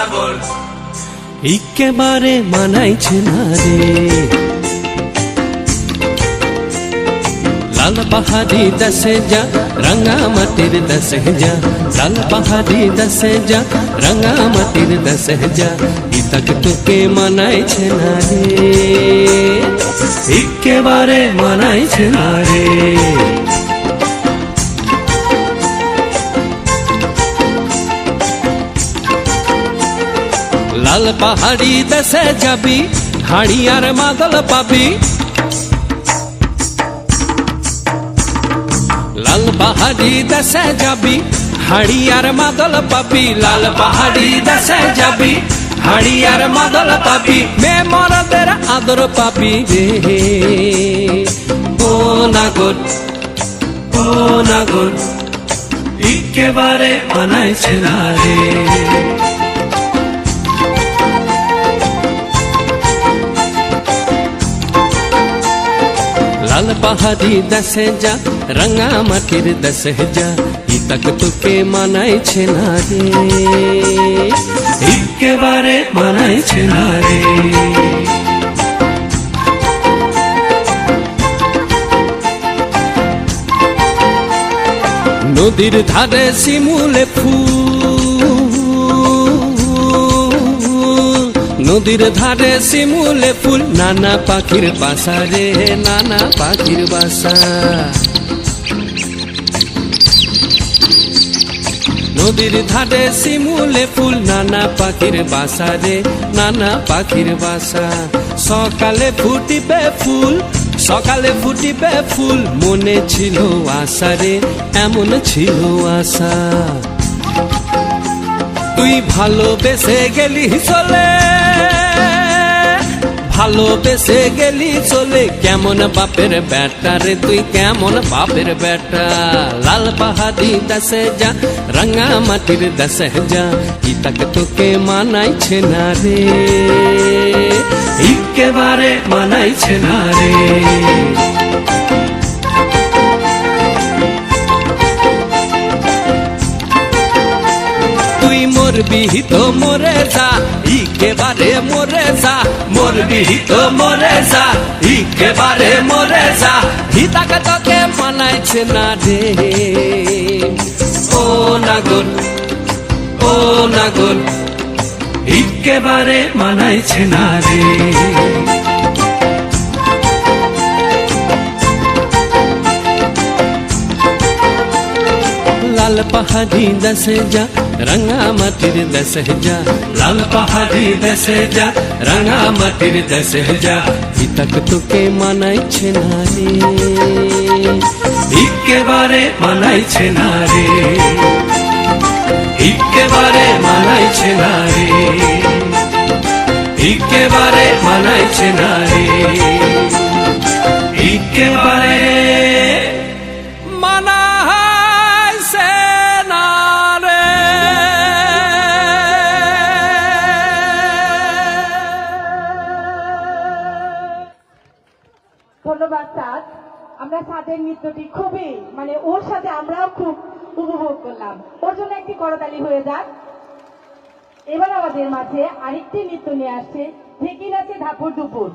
নাগর একেবারে মানাইছে না রে লাল পাহাড়ি দশে যা রঙা মাটির দশে যা লাল পাহাড়ি দশে যা রঙা মাটির দশে যা ইতক তোকে মানাইছে না রে একেবারে মানাইছে না রে লাল পাহাড়ি দেশে যাবি হাড়ি আর মাদল পাবি লাল পাহাড়ি দেশে যাবি হাড়ি আর মাদল পাবি লাল পাহাড়ি দেশে যাবি হাড়ি আর মাদল পাবি মে মরদের আদর পাবি রে ও নাগর একেবারে মানাইছে না রে लाल पहाड़ी दसे जा रंगा माटिर दसे जा इतक তোকে মানাইছে না রে একেবারে মানাইছে না রে নদীর ধারে শিমুলে নদীর ধারে শিমুলে ফুল নানা পাখির বাসা রে নানা পাখির বাসা নদীর ধারে শিমুলে ফুল নানা পাখির বাসা রে নানা পাখির বাসা সকালে ফুটিবে ফুল মনে ছিল আশা রে এমন ছিল আশা তুই ভালোবেসে গেলি চলে কেমন বাপের বেটা রে তুই কেমন বাপের বেটা লাল পাহাড়ি দশে যা রঙা মাটির দশে যা ইতক তোকে মানাইছে না রে একেবারে মানাইছে না রে মরবি তো মরে যা একেবারে মরে যা মরবি তো মরে যা একেবারে মরে যা ইতক তোকে মানাইছে না রে ও নাগর একেবারে মানাইছে না রে लाल पहाड़ी दसे जा रंगा माटिर दसे जा लाल पहाड़ी दसे जा रंगा माटिर दसे जा इतक তোকে মানাইছে না রে একেবারে মানাইছে না রে একেবারে মানাইছে না রে একেবারে মানাইছে না রে একেবারে ধন্যবাদ স্যার আমরা স্যারের নৃত্যটি খুবই ওর সাথে আমরাও খুব উপভোগ করলাম ওর জন্য একটি করতালি হয়ে যাক এবার আমাদের মাঝে আরেকটি নৃত্য নিয়ে আসছে ঢেকি নাচে ধাপুর দুপুর